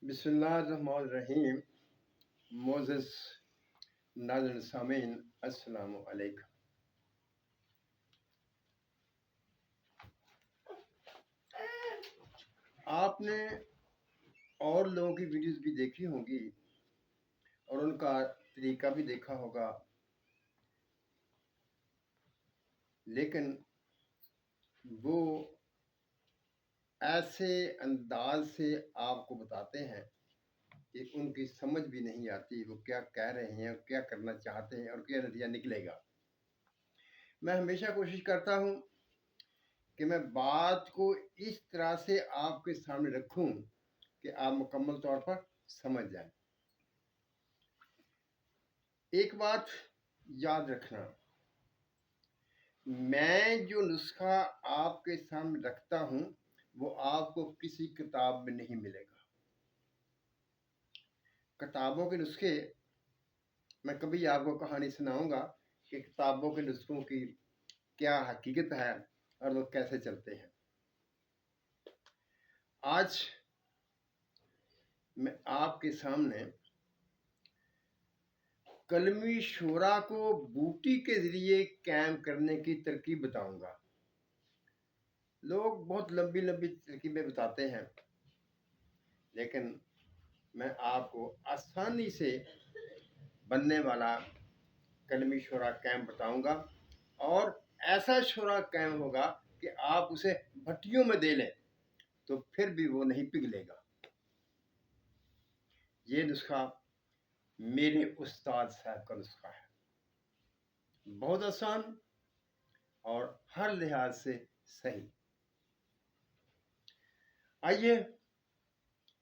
बिस्मिल्लाहिर्रहमानिर्रहीम। मोज़स नाज़रीन सामीन, अस्सलामु अलैकुम। आपने और लोगों की वीडियोस भी देखी होंगी और उनका तरीका भी देखा होगा, लेकिन वो ऐसे अंदाज से आपको बताते हैं कि उनकी समझ भी नहीं आती वो क्या कह रहे हैं और क्या करना चाहते हैं और क्या नतीजा निकलेगा। मैं हमेशा कोशिश करता हूँ कि मैं बात को इस तरह से आपके सामने रखूं कि आप मुकम्मल तौर पर समझ जाएं। एक बात याद रखना, मैं जो नुस्खा आपके सामने रखता हूं वो आपको किसी किताब में नहीं मिलेगा। किताबों के नुस्खे, मैं कभी आपको कहानी सुनाऊंगा कि किताबों के नुस्खों की क्या हकीकत है और वो कैसे चलते हैं। आज मैं आपके सामने कलमी शोरा को बूटी के जरिए कायम करने की तरकीब बताऊंगा। लोग बहुत लंबी लंबी तरकीबें बताते हैं, लेकिन मैं आपको आसानी से बनने वाला कलमी शोरा कायम बताऊंगा और ऐसा शोरा कायम होगा कि आप उसे भट्टियों में दे लें तो फिर भी वो नहीं पिघलेगा। ये नुस्खा मेरे उस्ताद साहब का नुस्खा है, बहुत आसान और हर लिहाज से सही। आइए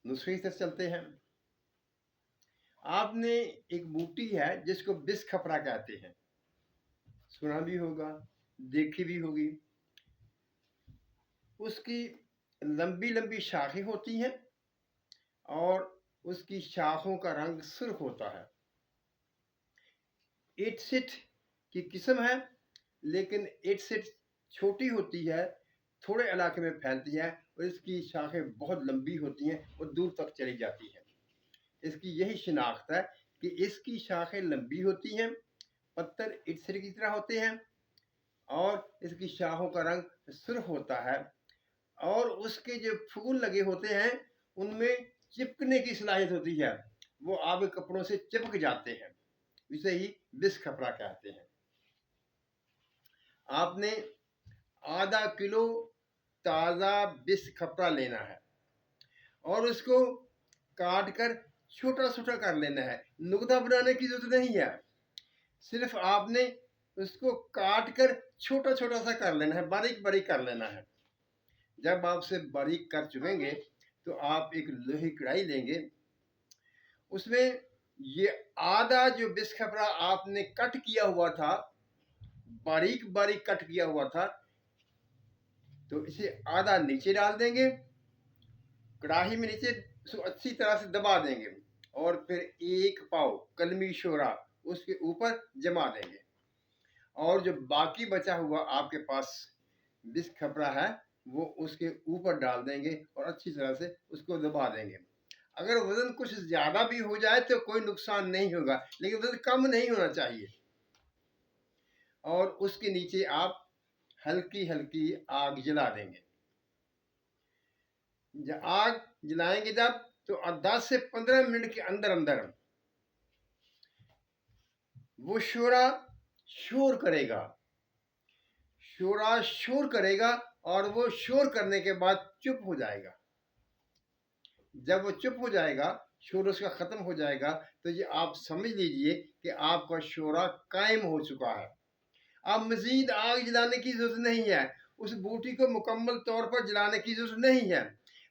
नुस्खे से चलते हैं। आपने एक बूटी है जिसको बिस खपरा कहते हैं, सुना भी होगा, देखी भी होगी। उसकी लंबी लंबी शाखें होती हैं और उसकी शाखों का रंग सुर्ख होता है। इटसिट की किस्म है, लेकिन इटसिट छोटी होती है, थोड़े इलाके में फैलती है और इसकी शाखें बहुत लंबी होती हैं और दूर तक चली जाती हैं। इसकी यही शिनाख्त है कि इसकी शाखें लंबी होती हैं, पत्थर इटसिट की तरह होते हैं और इसकी शाखों का रंग सुर्ख होता है और उसके जो फूल लगे होते हैं उनमें चिपकने की सलाहियत होती है, वो आपके कपड़ों से चिपक जाते हैं। इसे ही बिस खपरा कहते हैं। आपने आधा किलो ताज़ा बिस खपरा लेना है और उसको काट कर छोटा छोटा कर लेना है। नुकता बनाने की जरूरत नहीं है, सिर्फ आपने उसको काट कर छोटा छोटा सा कर लेना है, बारीक बारीक कर लेना है। जब आप उसे बारीक कर चुकेंगे तो आप एक लोहे की कढ़ाई लेंगे, उसमें ये आधा जो बिस खपरा आपने कट किया हुआ था, बारीक बारीक कट किया हुआ था, तो इसे आधा नीचे डाल देंगे, कढ़ाई में नीचे इसको अच्छी तरह से दबा देंगे और फिर एक पाव कलमी शोरा उसके ऊपर जमा देंगे और जो बाकी बचा हुआ आपके पास बिस खपरा है वो उसके ऊपर डाल देंगे और अच्छी तरह से उसको दबा देंगे। अगर वजन कुछ ज्यादा भी हो जाए तो कोई नुकसान नहीं होगा, लेकिन वजन कम नहीं होना चाहिए। और उसके नीचे आप हल्की हल्की आग जला देंगे। जब आग जलाएंगे जब तो 10 से 15 मिनट के अंदर अंदर वो शोरा शोर करेगा, शोरा शोर करेगा और वो शोर करने के बाद चुप हो जाएगा। जब वो चुप हो जाएगा, शोर उसका खत्म हो जाएगा, तो ये आप समझ लीजिए कि आपका शोरा कायम हो चुका है। अब मजीद आग जलाने की जरूरत नहीं है, उस बूटी को मुकम्मल तौर पर जलाने की जरूरत नहीं है।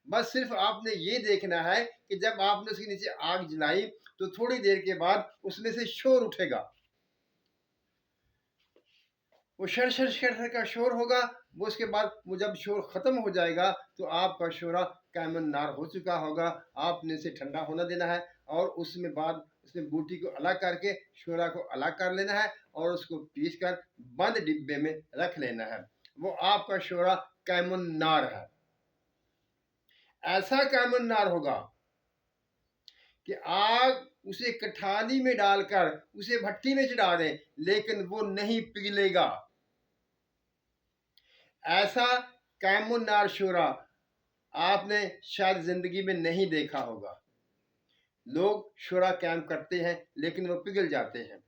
बस सिर्फ आपने ये देखना है कि जब आपने उसके नीचे आग जलाई तो थोड़ी देर के बाद उसमें से शोर उठेगा, वो शर शर शर शर का शोर होगा। वो उसके बाद वो जब शोर खत्म हो जाएगा तो आपका शोरा कायमन नार हो चुका होगा। आपने इसे ठंडा होना देना है और उसमें बाद उसमें बूटी को अलग करके शोरा को अलग कर लेना है और उसको पीस कर बंद डिब्बे में रख लेना है। वो आपका शोरा कायमन नार है। ऐसा कायमन नार होगा कि आग उसे कठाली में डालकर उसे भट्टी में चढ़ा दें, लेकिन वो नहीं पिघलेगा। ऐसा कैमुन्नार शोरा आपने शायद जिंदगी में नहीं देखा होगा। लोग शोरा कैम करते हैं लेकिन वो पिघल जाते हैं।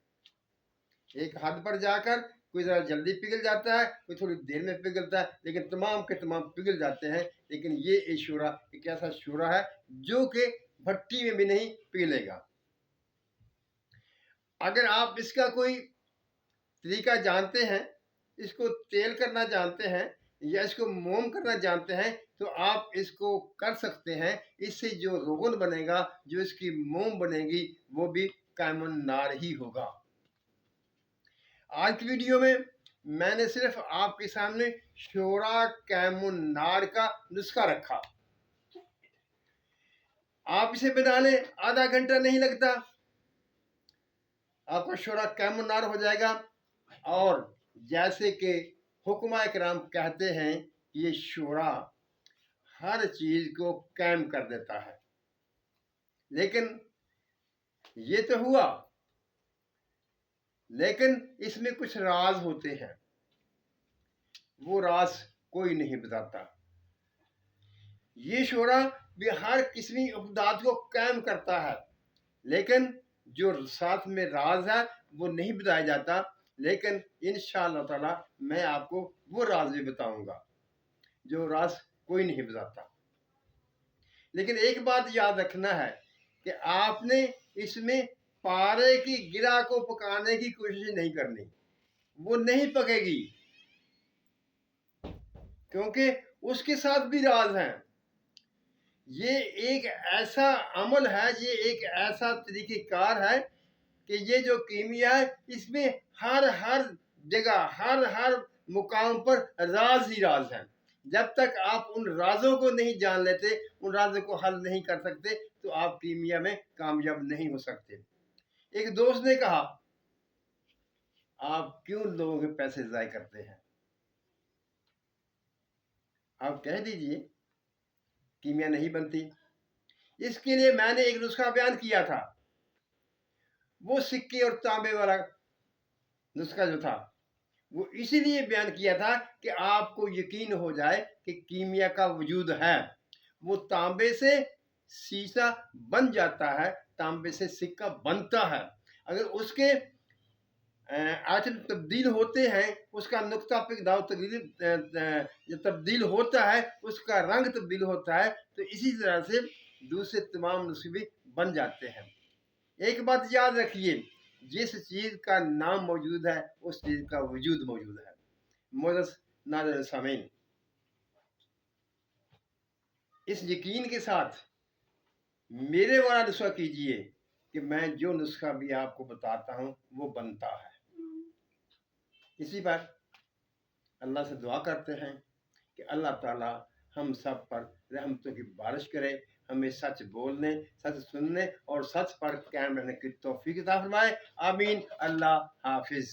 एक हद पर जाकर कोई ज़रा जल्दी पिघल जाता है, कोई थोड़ी देर में पिघलता है, लेकिन तमाम के तमाम पिघल जाते हैं। लेकिन ये शोरा एक ऐसा शोरा है जो कि भट्टी में भी नहीं पिघलेगा। अगर आप इसका कोई तरीका जानते हैं, इसको तेल करना जानते हैं या इसको मोम करना जानते हैं, तो आप इसको कर सकते हैं। इससे जो रोगन बनेगा, जो इसकी मोम बनेगी, वो भी कैमुन्नार ही होगा। आज की वीडियो में मैंने सिर्फ आपके सामने शोरा कैमुन्नार का नुस्खा रखा। आप इसे बनाने आधा घंटा नहीं लगता, आपका शोरा कैमुन्नार हो जाएगा। और जैसे कि हुक्मा इकराम कहते हैं, ये शोरा हर चीज को कैम कर देता है। लेकिन ये तो हुआ, लेकिन इसमें कुछ राज होते हैं, वो राज कोई नहीं बताता। ये शोरा भी हर किस्मी उपदात को कैम करता है, लेकिन जो साथ में राज है वो नहीं बताया जाता। लेकिन इंशाअल्लाह ताला मैं आपको वो राज भी बताऊंगा जो राज कोई नहीं बताता। लेकिन एक बात याद रखना है कि आपने इसमें पारे की गिरा को पकाने की कोशिश नहीं करनी, वो नहीं पकेगी, क्योंकि उसके साथ भी राज हैं। ये एक ऐसा अमल है, ये एक ऐसा तरीक़ेकार है कि ये जो कीमिया है, इसमें हर जगह हर मुकाम पर राज ही राज हैं। जब तक आप उन राजों को नहीं जान लेते, उन राजों को हल नहीं कर सकते, तो आप कीमिया में कामयाब नहीं हो सकते। एक दोस्त ने कहा, आप क्यों लोगों के पैसे ज़ाय करते हैं? आप कह दीजिए कीमिया नहीं बनती। इसके लिए मैंने एक नुस्खा बयान किया था। वो सिक्के और तांबे वाला नुस्खा जो था, वो इसीलिए बयान किया था कि आपको यकीन हो जाए कि कीमिया का वजूद है। वो तांबे से शीशा बन जाता है, तांबे से सिक्का बनता है। अगर उसके आइटम तब्दील होते हैं, उसका नुक्ता पिघदाव जो तब्दील होता है, उसका रंग तब्दील होता है, तो इसी तरह से दूसरे तमाम नुस्खे भी बन जाते हैं। एक बात याद रखिए, जिस चीज़ का नाम मौजूद है उस चीज़ का वजूद मौजूद है। मोअज़्ज़ज़ नाज़रीन सामीन, इस यकीन के साथ मेरे वाला नुस्खा कीजिए कि मैं जो नुस्खा भी आपको बताता हूँ वो बनता है। इसी पर अल्लाह से दुआ करते हैं कि अल्लाह ताला हम सब पर रहमतों की बारिश करे, हमें सच बोलने, सच सुनने और सच पर कायम रहने की तौफीक अता फरमाए। आमीन। अल्लाह हाफिज़।